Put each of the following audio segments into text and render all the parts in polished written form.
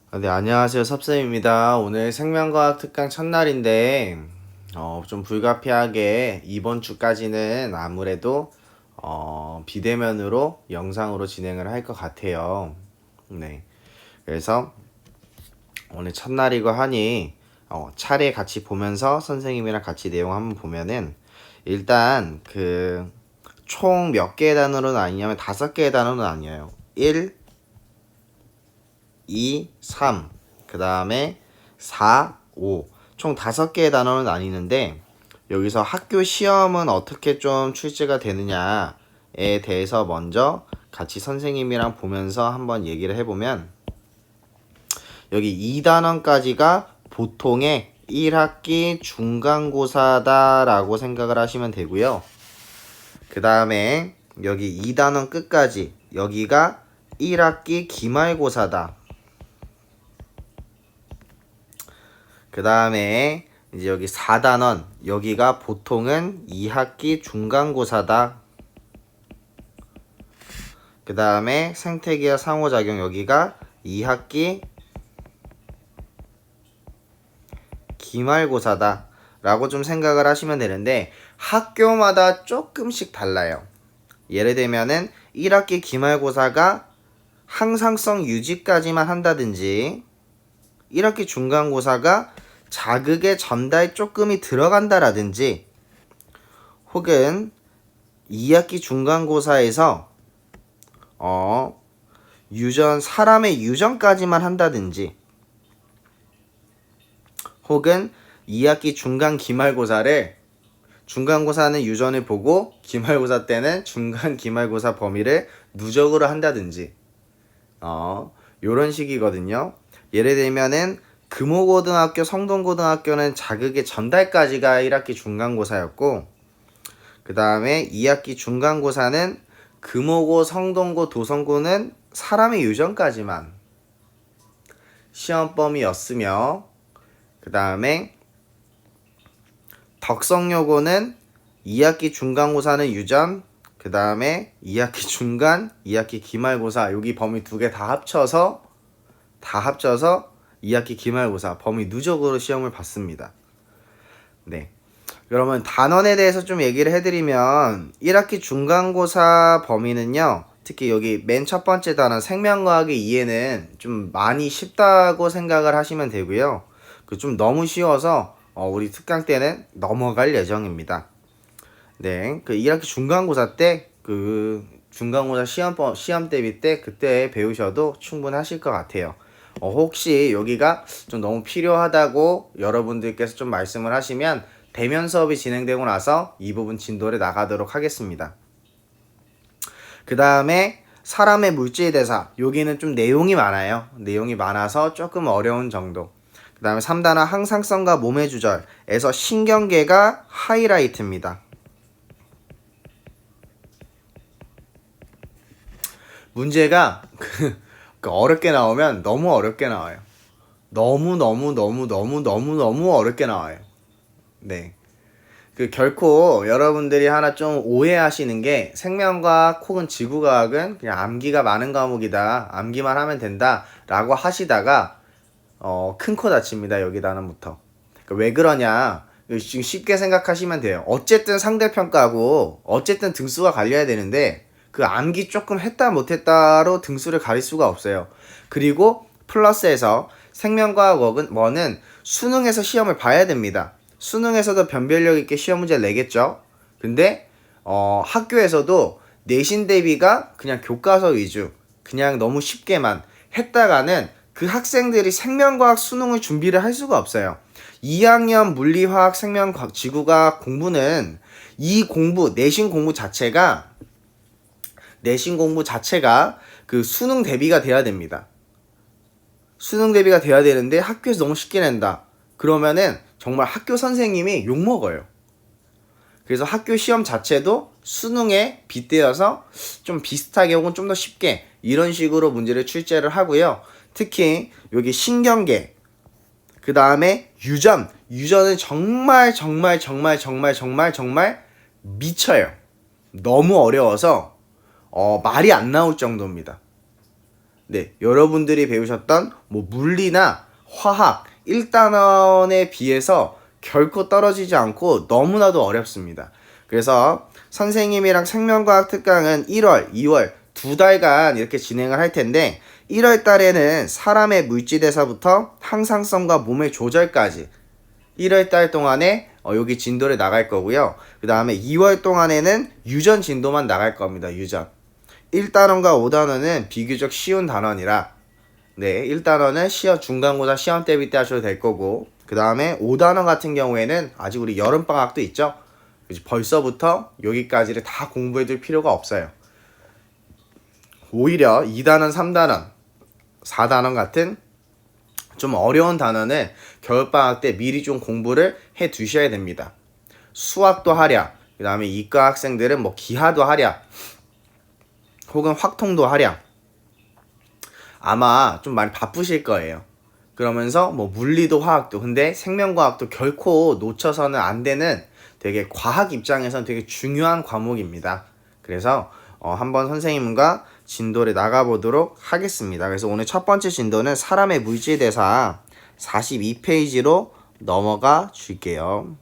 네, 안녕하세요. 섭쌤입니다. 오늘 생명과학 특강 첫날인데, 좀 불가피하게 이번 주까지는 아무래도, 비대면으로 영상으로 진행을 할 것 같아요. 네. 그래서 오늘 첫날이고 하니, 차례 같이 보면서 선생님이랑 같이 내용 한번 보면은, 일단 총 몇 개의 단어로 나뉘냐면 5개의 단어로 나뉘어요. 1, 2, 3, 그 다음에 4, 5. 총 5개의 단어로 나뉘는데 여기서 학교 시험은 어떻게 좀 출제가 되느냐에 대해서 먼저 같이 선생님이랑 보면서 한번 얘기를 해보면 여기 2단원까지가 보통의 1학기 중간고사다라고 생각을 하시면 되고요. 그 다음에 여기 2단원 끝까지 여기가 1학기 기말고사다. 그 다음에 이제 여기 4단원 여기가 보통은 2학기 중간고사다. 그 다음에 생태계와 상호작용 여기가 2학기 기말고사다 라고 좀 생각을 하시면 되는데 학교마다 조금씩 달라요. 예를 들면은 1학기 기말고사가 항상성 유지까지만 한다든지 1학기 중간고사가 자극의 전달 조금이 들어간다라든지 혹은 2학기 중간고사에서 사람의 유전까지만 한다든지 혹은 2학기 중간 기말고사를 중간고사는 유전을 보고 기말고사 때는 중간 기말고사 범위를 누적으로 한다든지 요런 식이거든요. 예를 들면은 금호고등학교, 성동고등학교는 자극의 전달까지가 1학기 중간고사였고 그 다음에 2학기 중간고사는 금호고, 성동고, 도성고는 사람의 유전까지만 시험 범위였으며 그 다음에 덕성여고는 2학기 중간고사는 유전 그 다음에 2학기 중간, 2학기 기말고사 여기 범위 2개 다 합쳐서 2학기 기말고사 범위 누적으로 시험을 봤습니다. 네. 그러면 단원에 대해서 좀 얘기를 해드리면 1학기 중간고사 범위는요. 특히 여기 맨 첫 번째 단원 생명과학의 이해는 좀 많이 쉽다고 생각을 하시면 되고요. 좀 너무 쉬워서 우리 특강 때는 넘어갈 예정입니다. 네. 1학기 중간고사 때 중간고사 시험 대비 때 그때 배우셔도 충분하실 것 같아요. 혹시 여기가 좀 너무 필요하다고 여러분들께서 좀 말씀을 하시면 대면 수업이 진행되고 나서 이 부분 진도를 나가도록 하겠습니다. 그 다음에 사람의 물질 대사 여기는 좀 내용이 많아요. 내용이 많아서 조금 어려운 정도. 그 다음에 3단원 항상성과 몸의 주절에서 신경계가 하이라이트입니다. 문제가 어렵게 나오면 너무 어렵게 나와요. 너무 어렵게 나와요. 네. 결코 여러분들이 하나 좀 오해하시는 게 생명과학 혹은 지구과학은 그냥 암기가 많은 과목이다. 암기만 하면 된다. 라고 하시다가 큰 코 다칩니다. 여기 단원부터. 왜 그러냐? 지금 쉽게 생각하시면 돼요. 어쨌든 상대평가고 어쨌든 등수가 갈려야 되는데 그 암기 조금 했다 못했다로 등수를 가릴 수가 없어요. 그리고 플러스에서 생명과학 원은 수능에서 시험을 봐야 됩니다. 수능에서도 변별력 있게 시험 문제를 내겠죠. 근데 학교에서도 내신 대비가 그냥 교과서 위주 그냥 너무 쉽게만 했다가는 그 학생들이 생명과학 수능을 준비를 할 수가 없어요. 2학년 물리화학 생명과학 지구과학 공부는 내신 공부 자체가 그 수능 대비가 돼야 됩니다. 수능 대비가 돼야 되는데 학교에서 너무 쉽게 낸다. 그러면은 정말 학교 선생님이 욕먹어요. 그래서 학교 시험 자체도 수능에 빗대어서 좀 비슷하게 혹은 좀 더 쉽게 이런 식으로 문제를 출제를 하고요. 특히 여기 신경계 그 다음에 유전은 정말 미쳐요. 너무 어려워서 말이 안 나올 정도입니다. 네, 여러분들이 배우셨던 뭐 물리나 화학 1단원에 비해서 결코 떨어지지 않고 너무나도 어렵습니다. 그래서 선생님이랑 생명과학 특강은 1월, 2월 2달간 이렇게 진행을 할 텐데 1월 달에는 사람의 물질대사부터 항상성과 몸의 조절까지 1월 달 동안에 여기 진도를 나갈 거고요. 그 다음에 2월 동안에는 유전 진도만 나갈 겁니다. 유전. 1단원과 5단원은 비교적 쉬운 단원이라 네, 1단원은 시험 중간고사 시험 대비 때 하셔도 될 거고 그 다음에 5단원 같은 경우에는 아직 우리 여름방학도 있죠. 벌써부터 여기까지를 다 공부해둘 필요가 없어요. 오히려 2단원, 3단원, 4단원 같은 좀 어려운 단원은 겨울방학 때 미리 좀 공부를 해 두셔야 됩니다. 수학도 하랴, 그 다음에 이과 학생들은 뭐 기하도 하랴, 혹은 확통도 하랴. 아마 좀 많이 바쁘실 거예요. 그러면서 뭐 물리도 화학도, 근데 생명과학도 결코 놓쳐서는 안 되는 되게 과학 입장에서는 되게 중요한 과목입니다. 그래서 한번 선생님과 진도를 나가보도록 하겠습니다. 그래서 오늘 첫 번째 진도는 사람의 물질대사 42페이지로 넘어가 줄게요.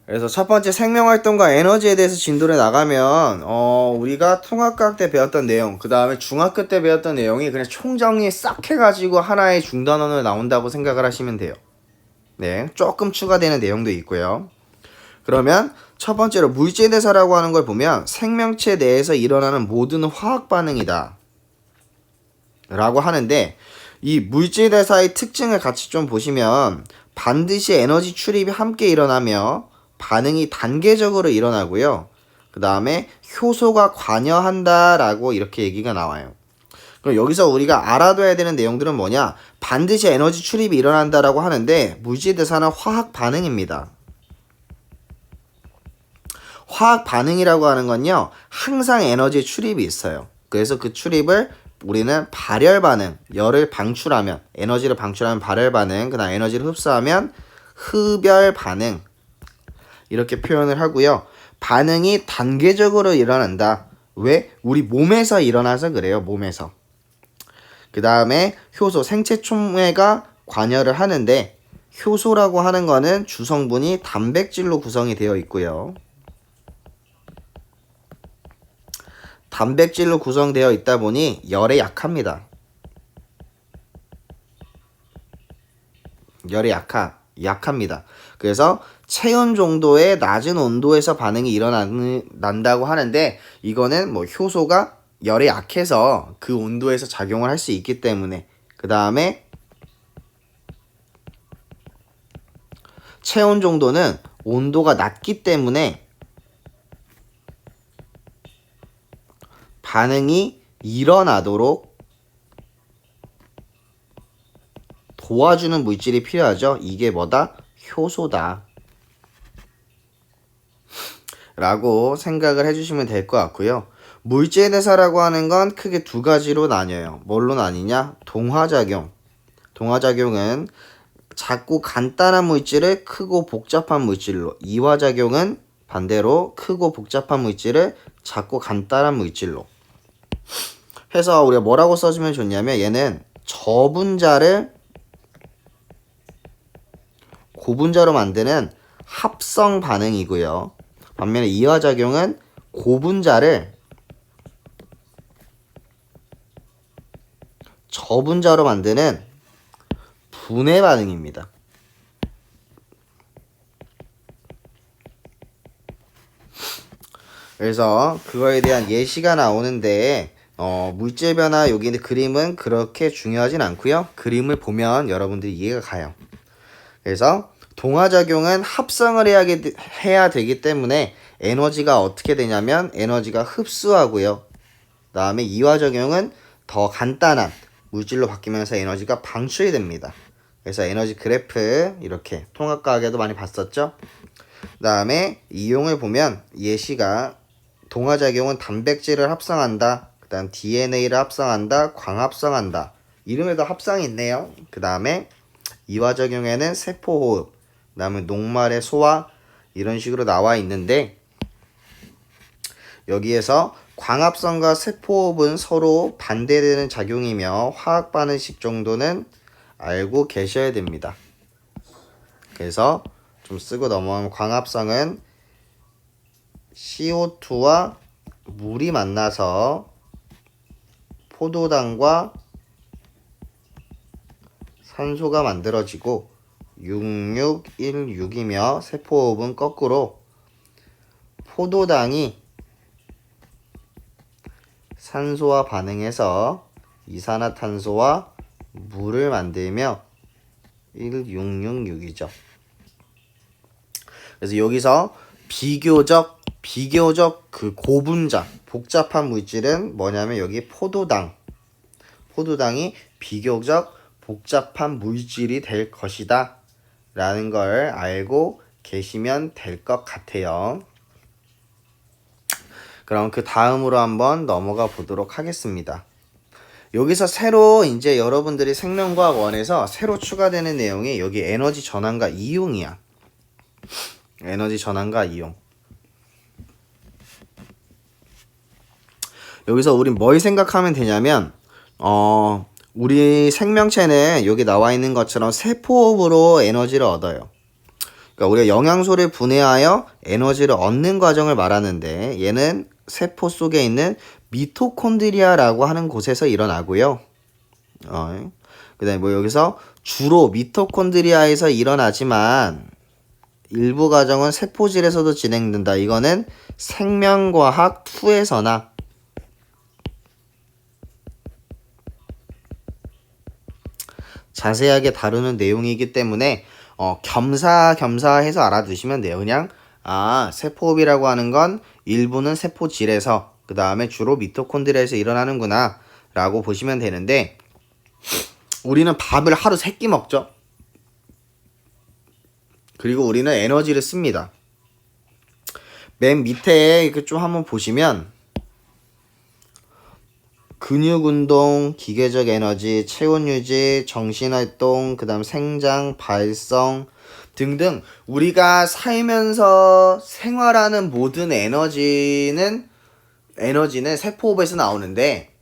그래서 첫 번째 생명활동과 에너지에 대해서 진도를 나가면 우리가 통합과학 때 배웠던 내용, 그 다음에 중학교 때 배웠던 내용이 그냥 총정리 싹 해가지고 하나의 중단원으로 나온다고 생각을 하시면 돼요. 네, 조금 추가되는 내용도 있고요. 그러면 첫 번째로 물질대사라고 하는 걸 보면 생명체 내에서 일어나는 모든 화학 반응이다 라고 하는데, 이 물질대사의 특징을 같이 좀 보시면 반드시 에너지 출입이 함께 일어나며 반응이 단계적으로 일어나고요. 그 다음에 효소가 관여한다 라고 이렇게 얘기가 나와요. 그럼 여기서 우리가 알아둬야 되는 내용들은 뭐냐? 반드시 에너지 출입이 일어난다 라고 하는데 물질대사는 화학 반응입니다. 화학 반응이라고 하는 건요, 항상 에너지 출입이 있어요. 그래서 그 출입을 우리는 발열 반응, 열을 방출하면, 에너지를 방출하면 발열 반응, 그 다음 에너지를 흡수하면 흡열 반응, 이렇게 표현을 하고요. 반응이 단계적으로 일어난다. 왜? 우리 몸에서 일어나서 그래요. 몸에서. 그 다음에 효소, 생체 촉매가 관여를 하는데, 효소라고 하는 거는 주성분이 단백질로 구성이 되어 있고요. 단백질로 구성되어 있다 보니 열에 약합니다. 열에 약합니다. 그래서 체온 정도의 낮은 온도에서 반응이 일어난다고 하는데, 이거는 뭐 효소가 열에 약해서 그 온도에서 작용을 할 수 있기 때문에, 그 다음에 체온 정도는 온도가 낮기 때문에 반응이 일어나도록 도와주는 물질이 필요하죠. 이게 뭐다? 효소다 라고 생각을 해주시면 될 것 같고요. 물질대사라고 하는 건 크게 두 가지로 나뉘어요. 뭘로 나뉘냐? 동화작용. 동화작용은 작고 간단한 물질을 크고 복잡한 물질로, 이화작용은 반대로 크고 복잡한 물질을 작고 간단한 물질로 해서 우리가 뭐라고 써주면 좋냐면, 얘는 저분자를 고분자로 만드는 합성 반응이고요. 반면에 이화작용은 고분자를 저분자로 만드는 분해 반응입니다. 그래서 그거에 대한 예시가 나오는데, 물질 변화 여기 있는 그림은 그렇게 중요하진 않고요. 그림을 보면 여러분들이 이해가 가요. 그래서 동화작용은 합성을 해야 되기 때문에 에너지가 어떻게 되냐면 에너지가 흡수하고요. 그 다음에 이화작용은 더 간단한 물질로 바뀌면서 에너지가 방출이 됩니다. 그래서 에너지 그래프 이렇게 통합과학에도 많이 봤었죠. 그 다음에 이용을 보면 예시가 동화작용은 단백질을 합성한다. 그 다음 DNA를 합성한다. 광합성한다. 이름에도 합성이 있네요. 그 다음에 이화작용에는 세포호흡, 그다음에 녹말의 소화 이런 식으로 나와 있는데 여기에서 광합성과 세포호흡은 서로 반대되는 작용이며 화학 반응식 정도는 알고 계셔야 됩니다. 그래서 좀 쓰고 넘어가면 광합성은 CO2와 물이 만나서 포도당과 산소가 만들어지고 6616이며 세포호흡은 거꾸로 포도당이 산소와 반응해서 이산화탄소와 물을 만들며 1666이죠. 그래서 여기서 비교적 그 고분자 복잡한 물질은 뭐냐면 여기 포도당이 비교적 복잡한 물질이 될 것이다 라는 걸 알고 계시면 될 것 같아요. 그럼 그 다음으로 한번 넘어가 보도록 하겠습니다. 여기서 새로 이제 여러분들이 생명과학 1에서 새로 추가되는 내용이 여기 에너지 전환과 이용이야. 에너지 전환과 이용. 여기서 우린 뭘 생각하면 되냐면 우리 생명체는 여기 나와 있는 것처럼 세포호흡으로 에너지를 얻어요. 그러니까 우리가 영양소를 분해하여 에너지를 얻는 과정을 말하는데 얘는 세포 속에 있는 미토콘드리아라고 하는 곳에서 일어나고요. 그 다음에 뭐 여기서 주로 미토콘드리아에서 일어나지만 일부 과정은 세포질에서도 진행된다. 이거는 생명과학 2에서나 자세하게 다루는 내용이기 때문에 겸사겸사해서 알아두시면 돼요. 그냥 세포호흡이라고 하는 건 일부는 세포질에서 그 다음에 주로 미토콘드리아에서 일어나는구나 라고 보시면 되는데 우리는 밥을 하루 3끼 먹죠. 그리고 우리는 에너지를 씁니다. 맨 밑에 이렇게 좀 한번 보시면 근육운동, 기계적 에너지, 체온유지, 정신활동, 그 다음 생장, 발성 등등 우리가 살면서 생활하는 모든 에너지는 세포호흡에서 나오는데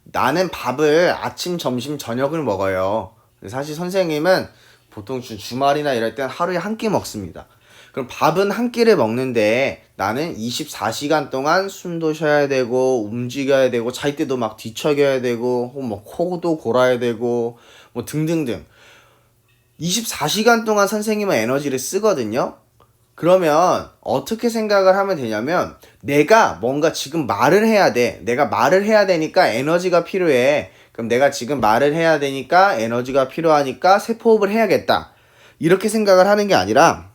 나는 밥을 아침, 점심, 저녁을 먹어요. 사실 선생님은 보통 주말이나 이럴 땐 하루에 한 끼 먹습니다. 그럼 밥은 한 끼를 먹는데 나는 24시간 동안 숨도 쉬어야 되고 움직여야 되고 잘 때도 막 뒤척여야 되고 뭐 코도 골아야 되고 뭐 등등등 24시간 동안 선생님은 에너지를 쓰거든요. 그러면 어떻게 생각을 하면 되냐면 내가 뭔가 지금 말을 해야 돼. 내가 말을 해야 되니까 에너지가 필요해. 그럼 내가 지금 말을 해야 되니까 에너지가 필요하니까 세포호흡을 해야겠다. 이렇게 생각을 하는 게 아니라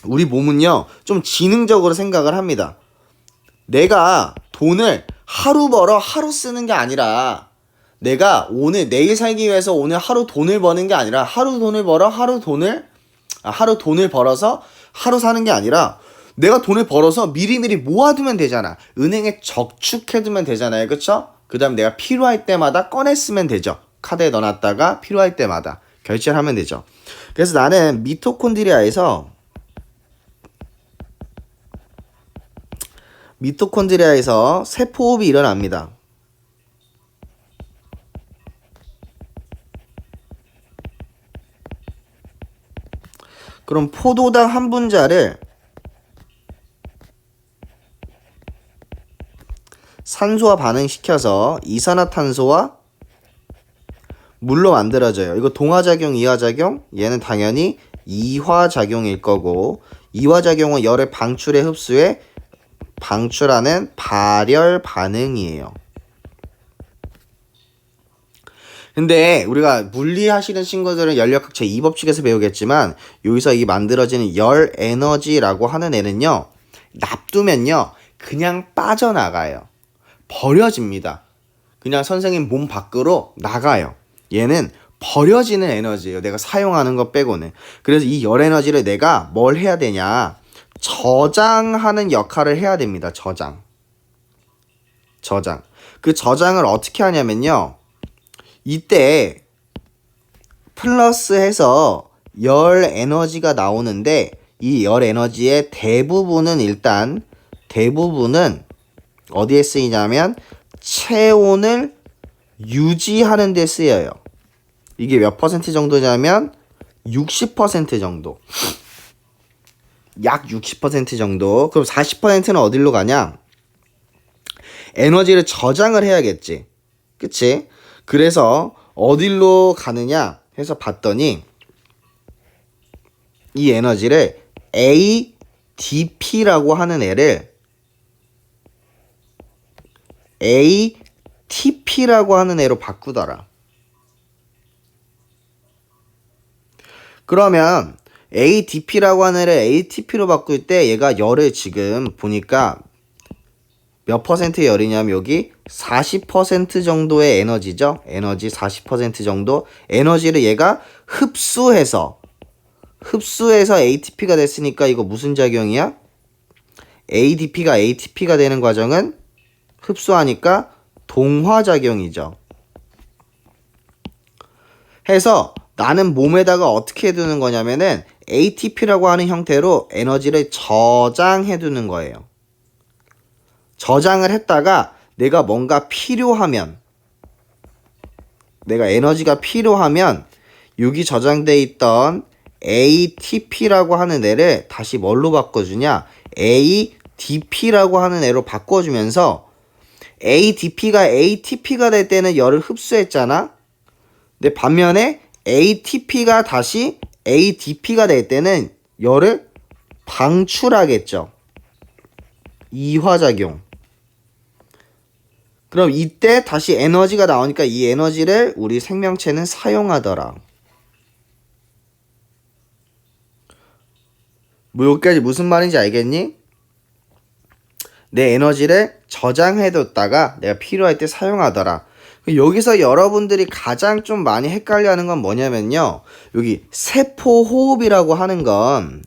우리 몸은요 좀 지능적으로 생각을 합니다. 내가 돈을 하루 벌어 하루 쓰는 게 아니라 내가 내일 살기 위해서 오늘 하루 돈을 버는 게 아니라 하루 돈을 벌어서 하루 사는 게 아니라 내가 돈을 벌어서 미리미리 모아두면 되잖아. 은행에 저축해두면 되잖아요. 그쵸? 그 다음 내가 필요할 때마다 꺼내 쓰면 되죠. 카드에 넣어놨다가 필요할 때마다 결제를 하면 되죠. 그래서 나는 미토콘드리아에서 세포호흡이 일어납니다. 그럼 포도당 한 분자를 산소와 반응시켜서 이산화탄소와 물로 만들어져요. 이거 동화작용, 이화작용? 얘는 당연히 이화작용일 거고 이화작용은 열을 방출해 흡수해 방출하는 발열 반응이에요. 근데 우리가 물리 하시는 친구들은 연력학 제2법칙에서 배우겠지만 여기서 이 만들어지는 열 에너지라고 하는 애는요 놔두면요 그냥 빠져나가요. 버려집니다. 그냥 선생님 몸 밖으로 나가요. 얘는 버려지는 에너지예요. 내가 사용하는 거 빼고는. 그래서 이 열 에너지를 내가 뭘 해야 되냐, 저장하는 역할을 해야 됩니다. 저장. 그 저장을 어떻게 하냐면요, 이때 플러스 해서 열 에너지가 나오는데 이 열 에너지의 대부분은 어디에 쓰이냐면 체온을 유지하는 데 쓰여요. 이게 몇 퍼센트 정도냐면 60% 정도. 약 60% 정도. 그럼 40%는 어디로 가냐? 에너지를 저장을 해야겠지. 그치? 그래서 어디로 가느냐 해서 봤더니 이 에너지를 ADP라고 하는 애를 ATP라고 하는 애로 바꾸더라. 그러면 ADP라고 하는 애를 ATP로 바꿀 때 얘가 열을 지금 보니까 몇 퍼센트 열이냐면 여기 40% 정도의 에너지죠. 에너지 40% 정도 에너지를 얘가 흡수해서 ATP가 됐으니까 이거 무슨 작용이야? ADP가 ATP가 되는 과정은 흡수하니까 동화작용이죠. 해서 나는 몸에다가 어떻게 해두는 거냐면은 ATP라고 하는 형태로 에너지를 저장해 두는 거예요. 저장을 했다가 내가 뭔가 필요하면, 내가 에너지가 필요하면 여기 저장돼 있던 ATP라고 하는 애를 다시 뭘로 바꿔주냐? ADP라고 하는 애로 바꿔주면서 ADP가 ATP가 될 때는 열을 흡수했잖아? 근데 반면에 ATP가 다시 ADP가 될 때는 열을 방출하겠죠. 이화작용. 그럼 이때 다시 에너지가 나오니까 이 에너지를 우리 생명체는 사용하더라. 뭐 여기까지 무슨 말인지 알겠니? 내 에너지를 저장해뒀다가 내가 필요할 때 사용하더라. 여기서 여러분들이 가장 좀 많이 헷갈려하는 건 뭐냐면요. 여기 세포호흡이라고 하는 건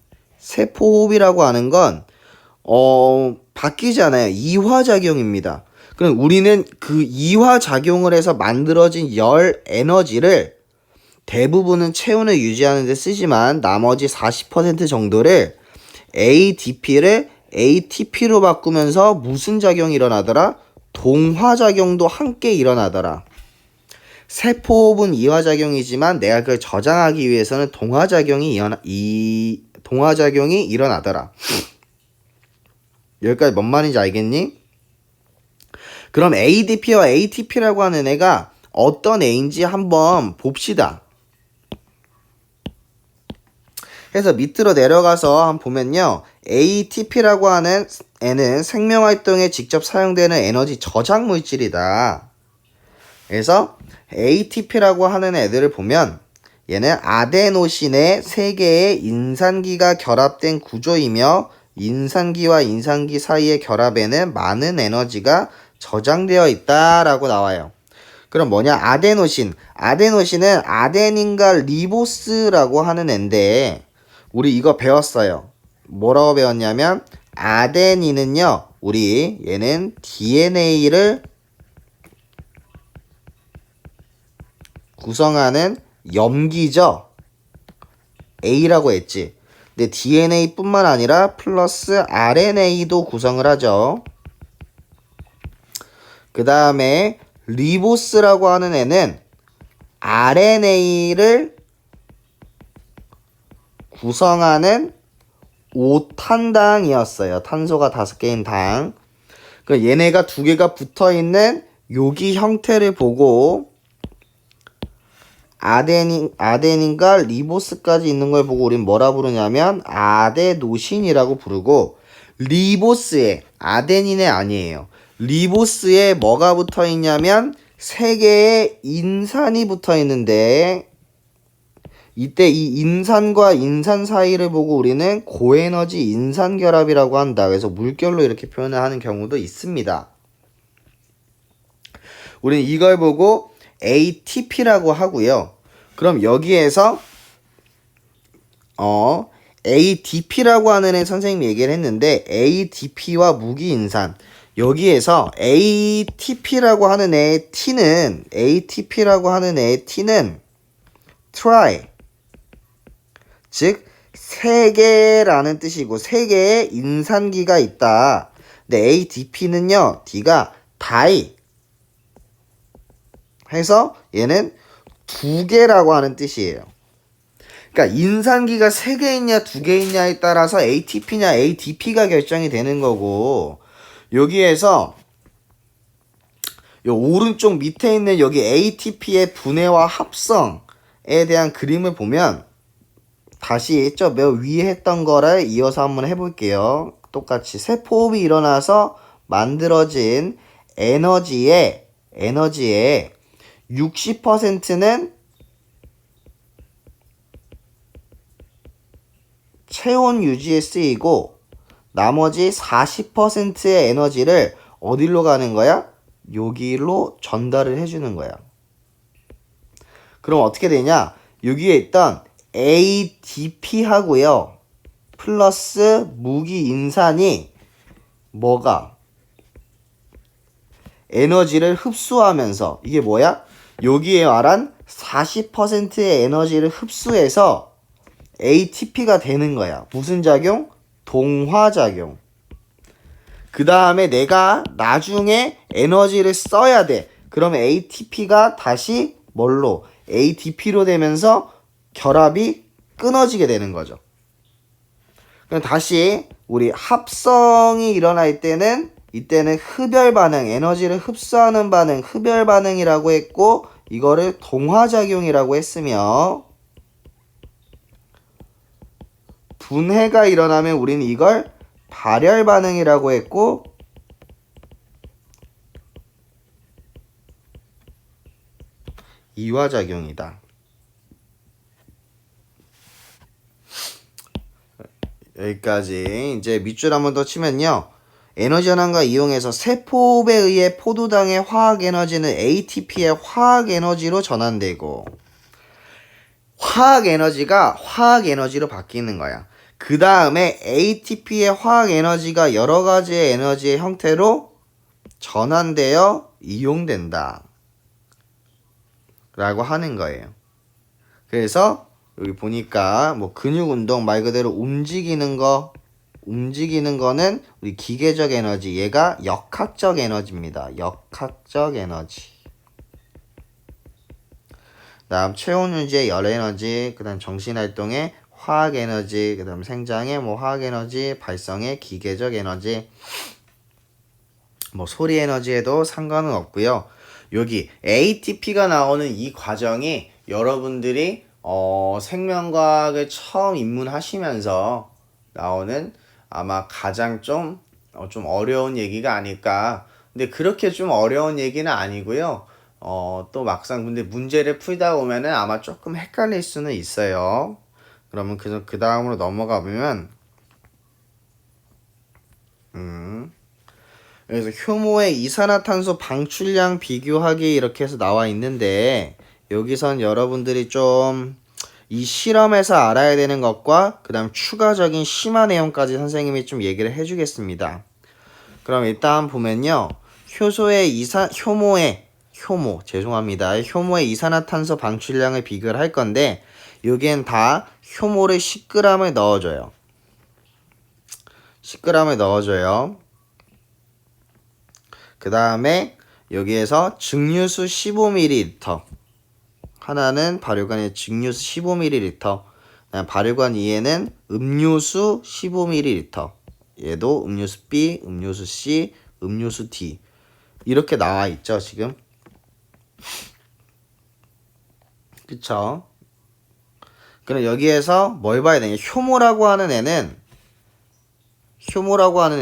바뀌잖아요. 이화작용입니다. 그럼 우리는 그 이화작용을 해서 만들어진 열 에너지를 대부분은 체온을 유지하는 데 쓰지만 나머지 40% 정도를 ADP를 ATP로 바꾸면서 무슨 작용이 일어나더라? 동화작용도 함께 일어나더라. 세포호흡은 이화작용이지만 내가 그걸 저장하기 위해서는 동화작용이 일어나더라. 여기까지 뭔 말인지 알겠니? 그럼 ADP와 ATP라고 하는 애가 어떤 애인지 한번 봅시다. 그래서 밑으로 내려가서 한번 보면요. ATP라고 하는 애는 생명활동에 직접 사용되는 에너지 저장 물질이다. 그래서 ATP라고 하는 애들을 보면 얘는 아데노신의 3개의 인산기가 결합된 구조이며 인산기와 인산기 사이의 결합에는 많은 에너지가 저장되어 있다라고 나와요. 그럼 뭐냐? 아데노신은 아데닌과 리보스라고 하는 애인데 우리 이거 배웠어요. 뭐라고 배웠냐면 아데닌은요. 우리 얘는 DNA를 구성하는 염기죠. A라고 했지. 근데 DNA뿐만 아니라 플러스 RNA도 구성을 하죠. 그 다음에 리보스라고 하는 애는 RNA를 구성하는 5탄당이었어요. 탄소가 5개인 당. 그 얘네가 2개가 붙어있는 여기 형태를 보고 아데닌과 리보스까지 있는 걸 보고 우린 뭐라 부르냐면 아데노신이라고 부르고 리보스에 아데닌에 아니에요. 리보스에 뭐가 붙어 있냐면 3개의 인산이 붙어 있는데 이때 이 인산과 인산 사이를 보고 우리는 고에너지 인산결합이라고 한다. 그래서 물결로 이렇게 표현을 하는 경우도 있습니다. 우리는 이걸 보고 ATP라고 하고요. 그럼 여기에서 ADP라고 하는 애 선생님이 얘기를 했는데 ADP와 무기인산 여기에서 ATP라고 하는 애의 T는 트라이 즉 3개라는 뜻이고 3개의 인산기가 있다. 근데 ADP는요. D가 다이 해서 얘는 2개라고 하는 뜻이에요. 그러니까 인산기가 3개 있냐 2개 있냐에 따라서 ATP냐 ADP가 결정이 되는 거고 여기에서 요 오른쪽 밑에 있는 여기 ATP의 분해와 합성에 대한 그림을 보면 다시 저 맨 위에 했던 거를 이어서 한번 해볼게요. 똑같이 세포호흡이 일어나서 만들어진 에너지의 60%는 체온 유지에 쓰이고 나머지 40%의 에너지를 어디로 가는 거야? 여기로 전달을 해주는 거야. 그럼 어떻게 되냐? 여기에 있던 ADP하고요. 플러스 무기인산이 뭐가? 에너지를 흡수하면서 이게 뭐야? 여기에 말한 40%의 에너지를 흡수해서 ATP가 되는 거야. 무슨 작용? 동화작용. 그 다음에 내가 나중에 에너지를 써야 돼. 그러면 ATP가 다시 뭘로? ADP로 되면서 결합이 끊어지게 되는 거죠. 그럼 다시 우리 합성이 일어날 때는 이때는 흡열 반응, 에너지를 흡수하는 반응, 흡열 반응이라고 했고 이거를 동화작용이라고 했으며 분해가 일어나면 우리는 이걸 발열 반응이라고 했고 이화작용이다. 여기까지. 이제 밑줄 한번 더 치면요. 에너지 전환과 이용해서 세포호흡에 의해 포도당의 화학에너지는 ATP의 화학에너지로 전환되고 화학에너지가 화학에너지로 바뀌는 거야. 그 다음에 ATP의 화학에너지가 여러가지의 에너지의 형태로 전환되어 이용된다 라고 하는 거예요. 그래서 여기 보니까 뭐 근육운동 말 그대로 움직이는 거는 우리 기계적 에너지, 얘가 역학적 에너지입니다. 역학적 에너지. 다음 체온 유지의 열 에너지, 그 다음 정신활동의 화학 에너지, 그 다음 생장의 뭐 화학 에너지, 발성의 기계적 에너지, 뭐 소리 에너지에도 상관은 없고요. 여기 ATP가 나오는 이 과정이 여러분들이 생명과학을 처음 입문하시면서 나오는 아마 가장 좀 어려운 얘기가 아닐까. 근데 그렇게 좀 어려운 얘기는 아니고요. 또 막상 근데 문제를 풀다 보면은 아마 조금 헷갈릴 수는 있어요. 그러면 그 다음으로 넘어가 보면 그래서 효모의 이산화탄소 방출량 비교하기 이렇게 해서 나와 있는데 여기선 여러분들이 좀 이 실험에서 알아야 되는 것과 그 다음 추가적인 심화 내용까지 선생님이 좀 얘기를 해주겠습니다. 그럼 일단 보면요. 효모의 이산화탄소 방출량을 비교를 할 건데 여기엔 다 효모를 10g을 넣어줘요. 10g을 넣어줘요. 그 다음에 여기에서 증류수 15ml 하나는 발효관의 증류수 15ml 발효관 2에는 음료수 15ml 얘도 음료수 B, 음료수 C, 음료수 D 이렇게 나와 있죠 지금. 그쵸? 그럼 여기에서 뭘 봐야 되냐? 효모라고 하는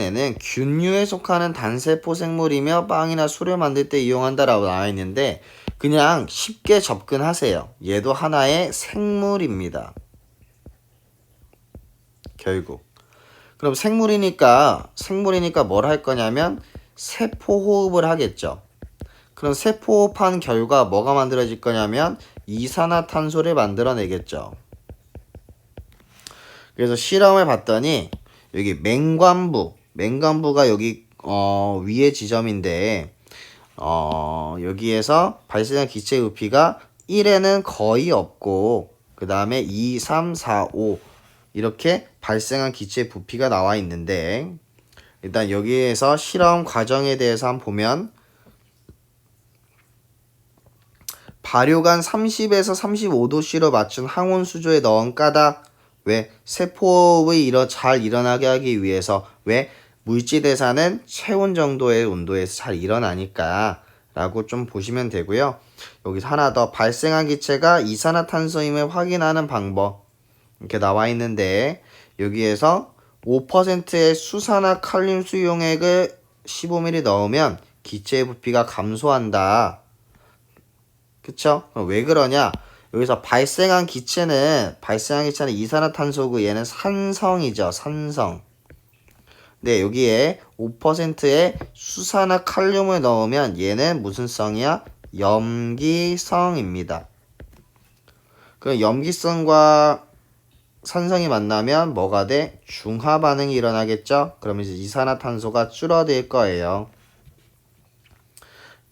애는 균류에 속하는 단세포 생물이며 빵이나 술을 만들 때 이용한다라고 나와 있는데 그냥 쉽게 접근하세요. 얘도 하나의 생물입니다. 결국. 그럼 생물이니까 뭘 할 거냐면 세포 호흡을 하겠죠. 그럼 세포 호흡한 결과 뭐가 만들어질 거냐면 이산화탄소를 만들어내겠죠. 그래서 실험을 봤더니 여기 맹관부가 여기 위의 지점인데 여기에서 발생한 기체 부피가 1에는 거의 없고 그 다음에 2, 3, 4, 5 이렇게 발생한 기체의 부피가 나와 있는데 일단 여기에서 실험 과정에 대해서 한번 보면 발효간 30에서 35도씨로 맞춘 항온 수조에 넣은 까닭 왜? 세포의 잘 일어나게 하기 위해서 왜? 물질 대사는 체온 정도의 온도에서 잘 일어나니까 라고 좀 보시면 되고요. 여기서 하나 더 발생한 기체가 이산화탄소임을 확인하는 방법 이렇게 나와 있는데 여기에서 5%의 수산화 칼륨 수용액을 15ml 넣으면 기체의 부피가 감소한다. 그쵸? 그럼 왜 그러냐? 여기서 발생한 기체는 이산화탄소고 얘는 산성이죠. 산성. 네, 여기에 5%의 수산화 칼륨을 넣으면 얘는 무슨 성이야? 염기성입니다. 그 염기성과 산성이 만나면 뭐가 돼? 중화 반응이 일어나겠죠? 그러면 이제 이산화탄소가 줄어들 거예요.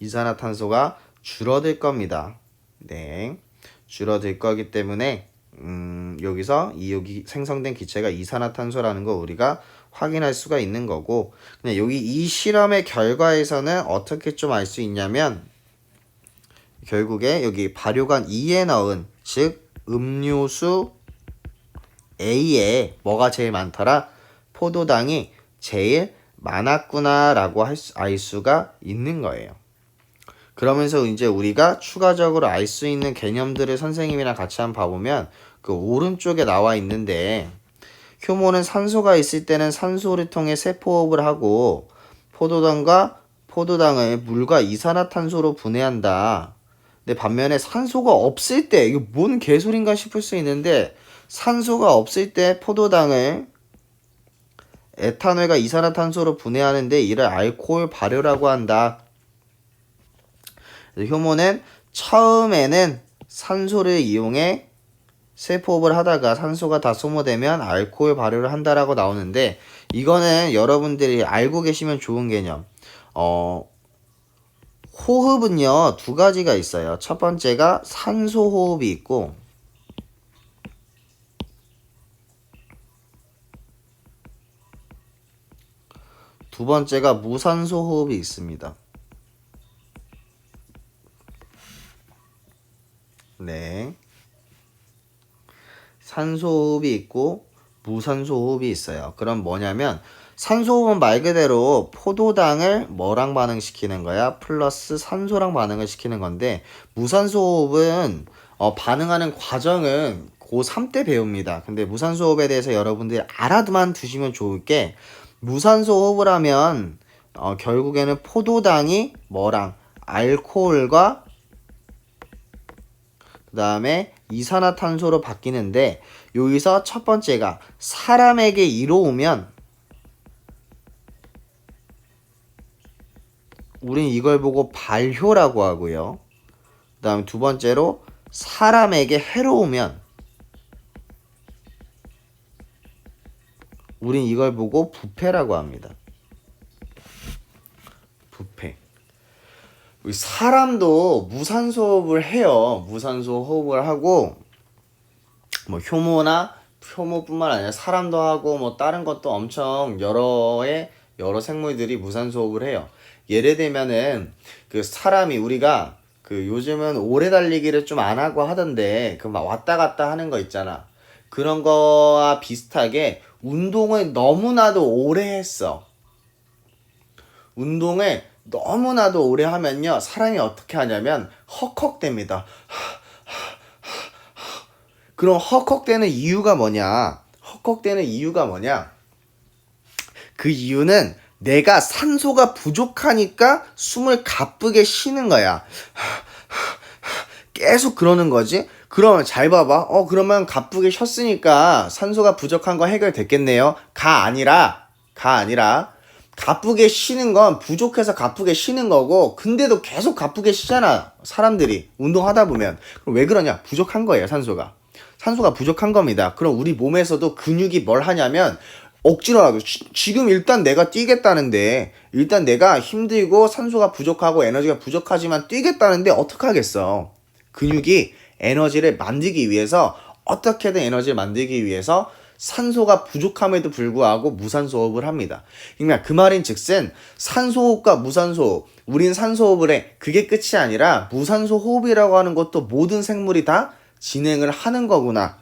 이산화탄소가 줄어들 겁니다. 네. 줄어들 거기 때문에 여기서 여기 생성된 기체가 이산화탄소라는 거 우리가 확인할 수가 있는 거고 근데 여기 이 실험의 결과에서는 어떻게 좀 알 수 있냐면 결국에 여기 발효관 2에 넣은 즉 음료수 A에 뭐가 제일 많더라? 포도당이 제일 많았구나 라고 알 수가 있는 거예요. 그러면서 이제 우리가 추가적으로 알 수 있는 개념들을 선생님이랑 같이 한번 봐보면 그 오른쪽에 나와 있는데 효모는 산소가 있을 때는 산소를 통해 세포호흡을 하고 포도당을 물과 이산화탄소로 분해한다. 근데 반면에 산소가 없을 때 이거 뭔 개소린가 싶을 수 있는데 산소가 없을 때 포도당을 에탄올과 이산화탄소로 분해하는데 이를 알코올 발효라고 한다. 효모는 처음에는 산소를 이용해 세포호흡을 하다가 산소가 다 소모되면 알코올 발효를 한다라고 나오는데 이거는 여러분들이 알고 계시면 좋은 개념. 호흡은요 2가지가 있어요. 첫 번째가 산소 호흡이 있고 두 번째가 무산소 호흡이 있습니다. 네. 산소 호흡이 있고 무산소 호흡이 있어요. 그럼 뭐냐면 산소 호흡은 말 그대로 포도당을 뭐랑 반응시키는 거야? 플러스 산소랑 반응을 시키는 건데 무산소 호흡은 반응하는 과정은 고3 때 배웁니다. 근데 무산소 호흡에 대해서 여러분들이 알아만 두시면 좋을 게 무산소 호흡을 하면 결국에는 포도당이 뭐랑 알코올과 그 다음에 이산화탄소로 바뀌는데 여기서 첫 번째가 사람에게 이로우면 우린 이걸 보고 발효라고 하고요. 그 다음에 두 번째로 사람에게 해로우면 우린 이걸 보고 부패라고 합니다. 부패. 사람도 무산소 호흡을 해요. 무산소 호흡을 하고 뭐 효모뿐만 아니라 사람도 하고 뭐 다른 것도 엄청 여러 생물들이 무산소 호흡을 해요. 예를 들면은 그 사람이 우리가 그 요즘은 오래 달리기를 좀 안 하고 하던데 그 막 왔다 갔다 하는 거 있잖아. 그런 거와 비슷하게 운동을 너무나도 오래 했어. 운동을 너무나도 오래 하면요 사람이 어떻게 하냐면 헉헉댑니다. 그럼 헉헉대는 이유가 뭐냐? 그 이유는 내가 산소가 부족하니까 숨을 가쁘게 쉬는 거야. 계속 그러는 거지. 그러면 잘 봐봐. 그러면 가쁘게 쉬었으니까 산소가 부족한 거 해결됐겠네요. 가 아니라 가쁘게 쉬는 건 부족해서 가쁘게 쉬는 거고 근데도 계속 가쁘게 쉬잖아. 사람들이 운동하다 보면. 그럼 왜 그러냐? 부족한 거예요. 산소가 부족한 겁니다. 그럼 우리 몸에서도 근육이 뭘 하냐면 억지로라도 지금 일단 내가 뛰겠다는데 일단 내가 힘들고 산소가 부족하고 에너지가 부족하지만 뛰겠다는데 어떡하겠어. 근육이 에너지를 만들기 위해서 어떻게든 에너지를 만들기 위해서 산소가 부족함에도 불구하고 무산소 호흡을 합니다. 그러니까 그 말인즉슨 산소 호흡과 무산소 호흡, 우린 산소 호흡을 해. 그게 끝이 아니라 무산소 호흡이라고 하는 것도 모든 생물이 다 진행을 하는 거구나.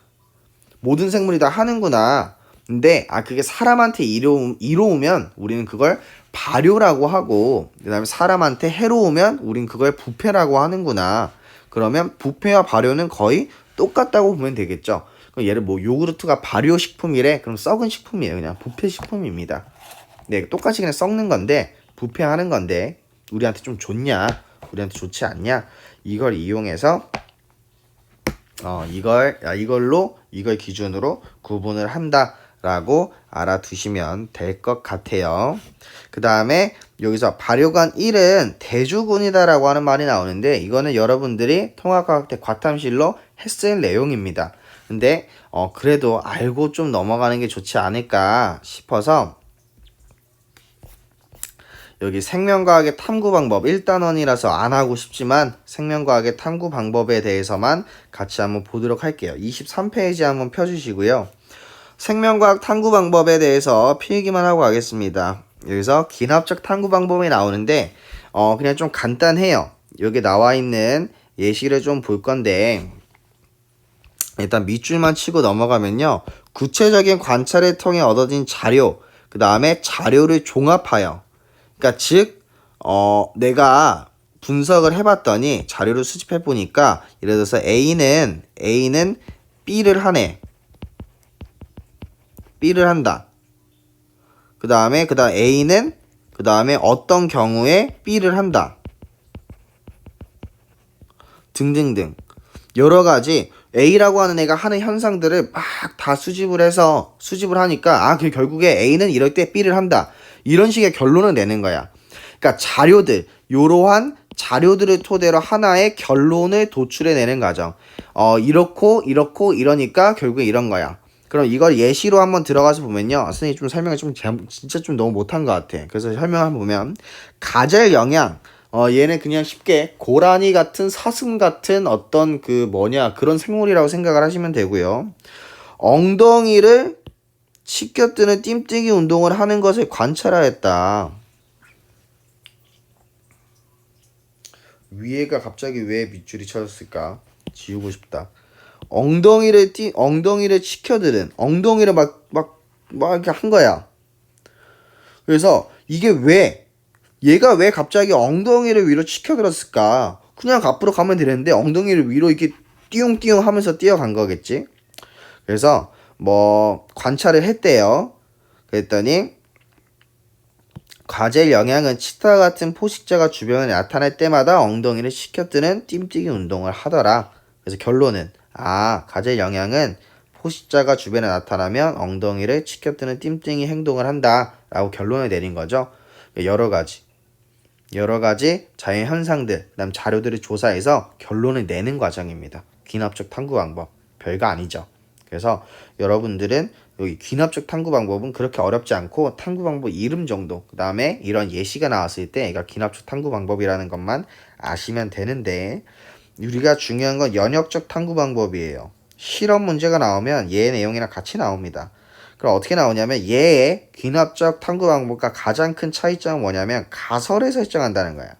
모든 생물이 다 하는구나. 근데 그게 사람한테 이로우면 우리는 그걸 발효라고 하고, 그 다음에 사람한테 해로우면 우린 그걸 부패라고 하는구나. 그러면 부패와 발효는 거의 똑같다고 보면 되겠죠. 얘를 뭐 요구르트가 발효식품이래. 그럼 썩은 식품이에요. 그냥 부패식품입니다. 네, 똑같이 그냥 썩는 건데 부패하는 건데 우리한테 좀 좋냐? 우리한테 좋지 않냐? 이걸 이용해서 이걸 기준으로 구분을 한다라고 알아두시면 될 것 같아요. 그 다음에 여기서 발효관 1은 대주군이다라고 하는 말이 나오는데 이거는 여러분들이 통합과학대 과탐실로 했을 내용입니다. 근데 그래도 알고 좀 넘어가는 게 좋지 않을까 싶어서 여기 생명과학의 탐구 방법 1단원이라서 안 하고 싶지만 생명과학의 탐구 방법에 대해서만 같이 한번 보도록 할게요. 23페이지 한번 펴주시고요. 생명과학 탐구 방법에 대해서 필기만 하고 가겠습니다. 여기서 기납적 탐구 방법이 나오는데 그냥 좀 간단해요. 여기 나와 있는 예시를 좀 볼 건데 일단 밑줄만 치고 넘어가면요. 구체적인 관찰을 통해 얻어진 자료, 그 다음에 자료를 종합하여, 그러니까 즉 내가 분석을 해봤더니 자료를 수집해보니까 예를 들어서 A는 B를 하네. B를 한다. 그 다음에 A는 그 다음에 어떤 경우에 B를 한다. 등등등. 여러 가지 A라고 하는 애가 하는 현상들을 막 다 수집을 하니까 그 결국에 A는 이럴 때 B를 한다. 이런 식의 결론을 내는 거야. 그러니까 자료들, 이러한 자료들을 토대로 하나의 결론을 도출해내는 과정. 이렇고 이러니까 결국에 이런 거야. 그럼 이걸 예시로 한번 들어가서 보면요. 선생님이 좀 설명을 진짜 좀 너무 못한 것 같아. 그래서 설명을 보면 가젤 영양. 얘는 그냥 쉽게 고라니 같은 사슴 같은 어떤 그런 생물이라고 생각을 하시면 되고요. 엉덩이를 치켜뜨는 띠뛰기 운동을 하는 것을 관찰하였다. 위에가 갑자기 왜 밑줄이 쳐졌을까? 지우고 싶다. 엉덩이를 치켜드는, 엉덩이를 막 이렇게 한 거야. 그래서 얘가 왜 갑자기 엉덩이를 위로 치켜들었을까? 그냥 앞으로 가면 되는데 엉덩이를 위로 이렇게 띄용띄용 하면서 뛰어간 거겠지? 그래서 관찰을 했대요. 그랬더니 과젤 영양은 치타 같은 포식자가 주변에 나타날 때마다 엉덩이를 치켜뜨는 띠뛰기 운동을 하더라. 그래서 결론은 과젤 영양은 포식자가 주변에 나타나면 엉덩이를 치켜뜨는 띠뛰기 행동을 한다 라고 결론을 내린 거죠. 여러 가지 자연 현상들, 그다음 자료들을 조사해서 결론을 내는 과정입니다. 귀납적 탐구 방법 별거 아니죠. 그래서 여러분들은 여기 귀납적 탐구 방법은 그렇게 어렵지 않고 탐구 방법 이름 정도, 그 다음에 이런 예시가 나왔을 때 얘가 귀납적 탐구 방법이라는 것만 아시면 되는데 우리가 중요한 건 연역적 탐구 방법이에요. 실험 문제가 나오면 얘 내용이랑 같이 나옵니다. 그럼 어떻게 나오냐면 얘의 귀납적 탐구 방법과 가장 큰 차이점은 뭐냐면 가설을 설정한다는 거야.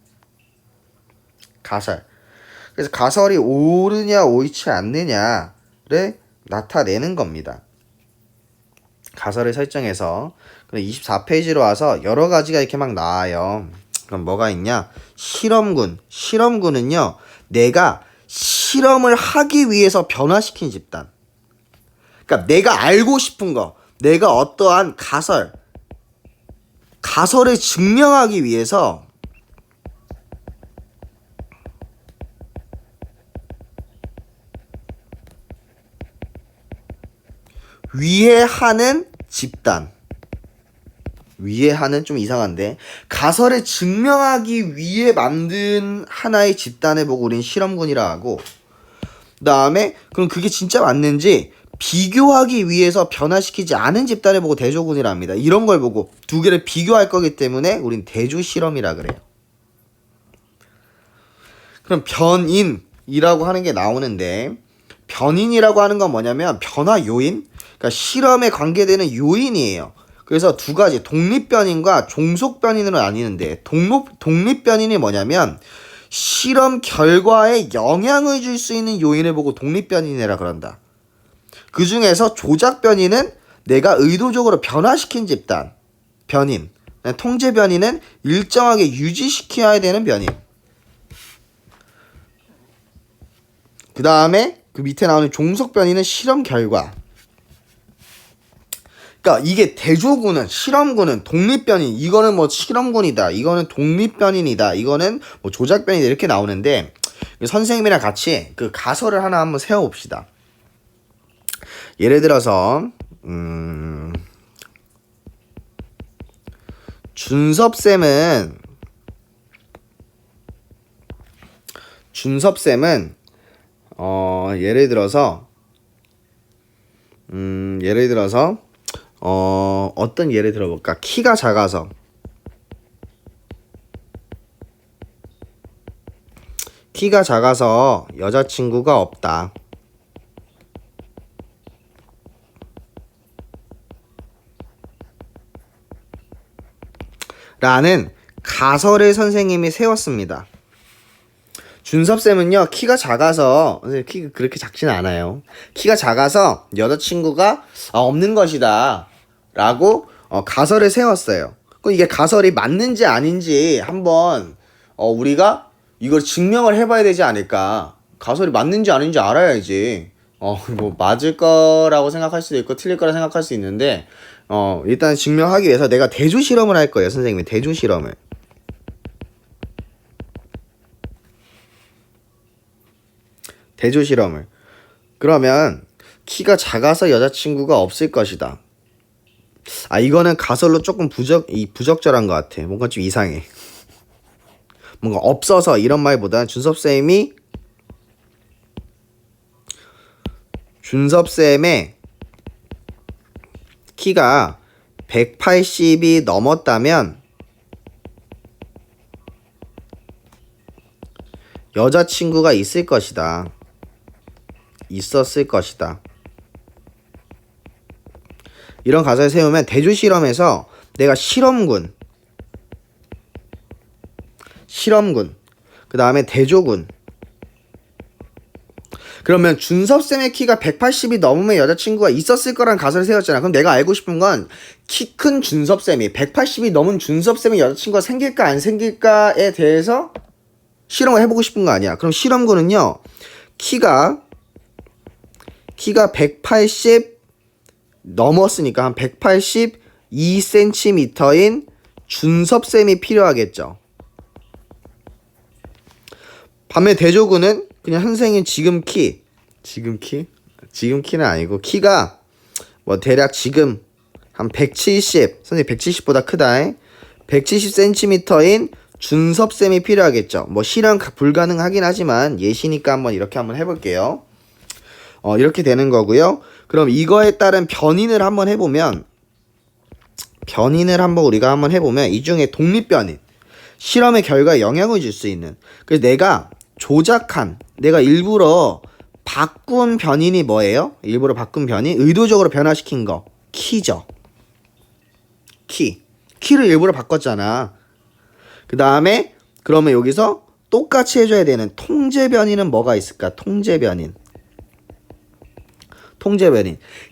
가설. 그래서 가설이 옳으냐 옳지 않느냐를 나타내는 겁니다. 가설을 설정해서 24페이지로 와서 여러 가지가 이렇게 막 나와요. 그럼 뭐가 있냐? 실험군은요. 내가 실험을 하기 위해서 변화시킨 집단. 그러니까 내가 알고 싶은 거, 내가 어떠한 가설을 증명하기 위해서 위해하는 집단. 위해하는 좀 이상한데 가설을 증명하기 위해 만든 하나의 집단을 보고 우린 실험군이라 하고 그 다음에 그럼 그게 진짜 맞는지 비교하기 위해서 변화시키지 않은 집단을 보고 대조군이라 합니다. 이런 걸 보고 두 개를 비교할 거기 때문에 우린 대조실험이라 그래요. 그럼 변인이라고 하는 게 나오는데 변인이라고 하는 건 뭐냐면 변화 요인, 그러니까 실험에 관계되는 요인이에요. 그래서 두 가지 독립변인과 종속변인으로 나뉘는데 독립변인이 뭐냐면 실험 결과에 영향을 줄 수 있는 요인을 보고 독립변인이라 그런다. 그 중에서 조작변인은 내가 의도적으로 변화시킨 집단 변인, 통제변인은 일정하게 유지시켜야 되는 변인. 그 다음에 그 밑에 나오는 종속변인은 실험 결과. 그러니까 이게 대조군은 실험군은 독립변인, 이거는 뭐 실험군이다, 이거는 독립변인이다, 이거는 뭐 조작변이다 이렇게 나오는데 선생님이랑 같이 그 가설을 하나 한번 세워봅시다. 예를 들어서 준섭쌤은 예를 들어서 어떤 예를 들어볼까? 키가 작아서 여자친구가 없다. 라는 가설을 선생님이 세웠습니다. 준섭쌤은요, 키가 작아서, 키가 그렇게 작진 않아요. 키가 작아서 여자친구가 없는 것이다. 라고 가설을 세웠어요. 그럼 이게 가설이 맞는지 아닌지 한번 우리가 이걸 증명을 해봐야 되지 않을까. 가설이 맞는지 아닌지 알아야지. 뭐 맞을 거라고 생각할 수도 있고 틀릴 거라 생각할 수 있는데 일단 증명하기 위해서 내가 대조 실험을 할 거예요. 선생님이 대조 실험을. 그러면 키가 작아서 여자친구가 없을 것이다. 이거는 가설로 조금 부적절한 것 같아. 뭔가 좀 이상해. 뭔가 없어서 이런 말보다 준섭쌤의 키가 180이 넘었다면 여자친구가 있었을 것이다. 이런 가설을 세우면 대조 실험에서 내가 실험군, 그 다음에 대조군. 그러면 준섭쌤의 키가 180이 넘으면 여자친구가 있었을 거란 가설을 세웠잖아. 그럼 내가 알고 싶은 건 키 큰 준섭쌤이 180이 넘은 준섭쌤의 여자친구가 생길까 안 생길까에 대해서 실험을 해보고 싶은 거 아니야. 그럼 실험군은요, 키가 180 넘었으니까 한 182cm인 준섭쌤이 필요하겠죠. 반면 대조군은 그냥 선생님 지금 키는 아니고 키가 뭐 대략 지금 한 170, 선생님 170보다 크다. 170cm인 준섭쌤이 필요하겠죠. 뭐 실현 불가능하긴 하지만 예시니까 이렇게 한번 해볼게요. 이렇게 되는 거고요. 그럼 이거에 따른 변인을 한번 해보면 이 중에 독립변인, 실험의 결과에 영향을 줄 수 있는, 그래서 내가 일부러 바꾼 변인이 뭐예요? 의도적으로 변화시킨 거, 키죠. 키를 일부러 바꿨잖아. 그 다음에 그러면 여기서 똑같이 해줘야 되는 통제변인은 뭐가 있을까? 통제변인.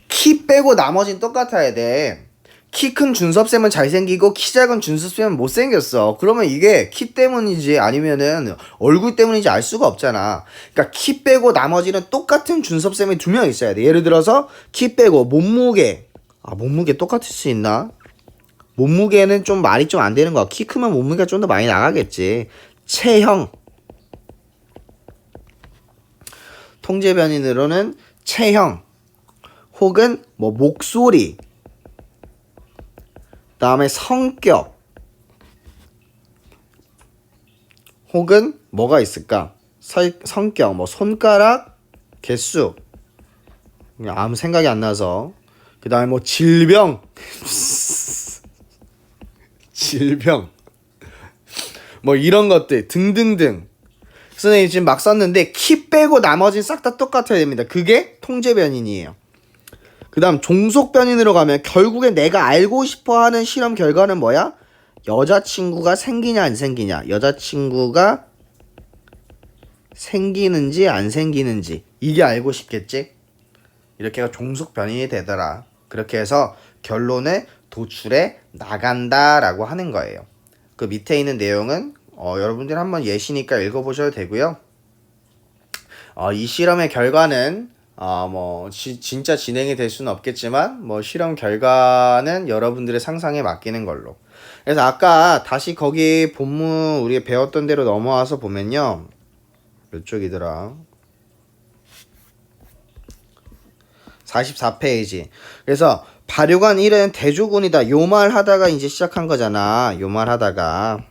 키 빼고 나머지는 똑같아야 돼. 키 큰 준섭쌤은 잘생기고 키 작은 준섭쌤은 못생겼어. 그러면 이게 키 때문인지 아니면은 얼굴 때문인지 알 수가 없잖아. 그러니까 키 빼고 나머지는 똑같은 준섭쌤이 2명 있어야 돼. 예를 들어서 키 빼고 몸무게 똑같을 수 있나? 몸무게는 좀 말이 좀 안 되는 거야. 키 크면 몸무게가 좀 더 많이 나가겠지. 체형. 통제변인으로는 체형 혹은 뭐 목소리, 다음에 성격, 혹은 뭐가 있을까? 성격, 뭐 손가락 개수, 그냥 아무 생각이 안 나서. 그 다음에 뭐 질병 뭐 이런 것들 등등등. 선생님 지금 막 썼는데 키 빼고 나머지는 싹 다 똑같아야 됩니다. 그게 통제 변인이에요. 그 다음 종속 변인으로 가면 결국에 내가 알고 싶어하는 실험 결과는 뭐야? 여자친구가 생기냐 안 생기냐, 여자친구가 생기는지 안 생기는지, 이게 알고 싶겠지? 이렇게 해서 종속 변인이 되더라. 그렇게 해서 결론에 도출해 나간다라고 하는 거예요. 그 밑에 있는 내용은 여러분들 한번 예시니까 읽어보셔도 되고요. 이 실험의 결과는 진짜 진행이 될 수는 없겠지만 실험 결과는 여러분들의 상상에 맡기는 걸로. 그래서 아까 다시 거기 본문 우리가 배웠던 대로 넘어와서 보면요. 몇 쪽이더라? 44페이지. 그래서 발효관 1은 대조군이다. 요 말 하다가 이제 시작한 거잖아. 요 말 하다가.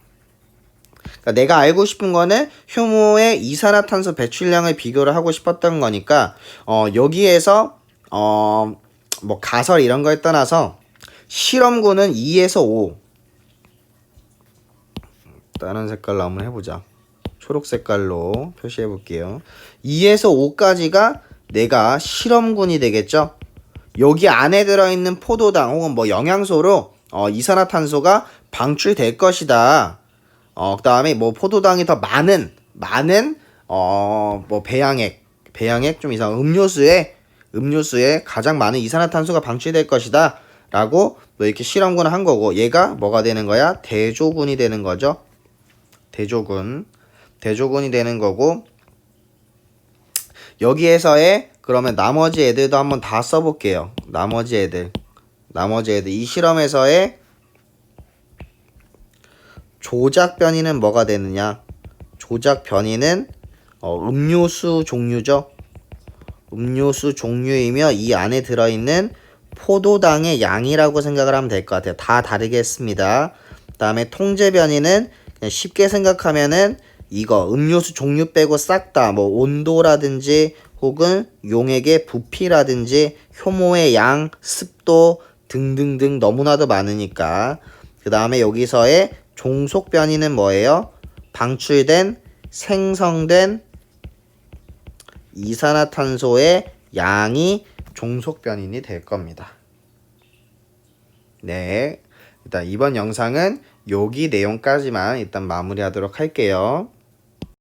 그러니까 내가 알고 싶은 거는 효모의 이산화탄소 배출량을 비교를 하고 싶었던 거니까 여기에서 가설 이런 거에 떠나서 실험군은 2에서 5. 다른 색깔로 한번 해보자. 초록 색깔로 표시해 볼게요. 2에서 5까지가 내가 실험군이 되겠죠. 여기 안에 들어있는 포도당 혹은 영양소로 이산화탄소가 방출될 것이다. 그 다음에 포도당이 더 많은 배양액 좀 이상 음료수에 가장 많은 이산화탄소가 방출될 것이다 라고 이렇게 실험군을 한 거고, 얘가 뭐가 되는 거야? 대조군이 되는 거죠. 대조군이 되는 거고, 여기에서의 그러면 나머지 애들도 한번 다 써볼게요. 나머지 애들 이 실험에서의 조작 변이는 뭐가 되느냐? 조작 변이는 음료수 종류죠. 음료수 종류이며 이 안에 들어있는 포도당의 양이라고 생각을 하면 될 것 같아요. 다 다르겠습니다. 그 다음에 통제 변이는 그냥 쉽게 생각하면은 이거 음료수 종류 빼고 싹 다 온도라든지 혹은 용액의 부피라든지 효모의 양, 습도 등등등 너무나도 많으니까. 그 다음에 여기서의 종속 변이는 뭐예요? 방출된 생성된 이산화탄소의 양이 종속 변인이 될 겁니다. 네, 일단 이번 영상은 여기 내용까지만 일단 마무리하도록 할게요.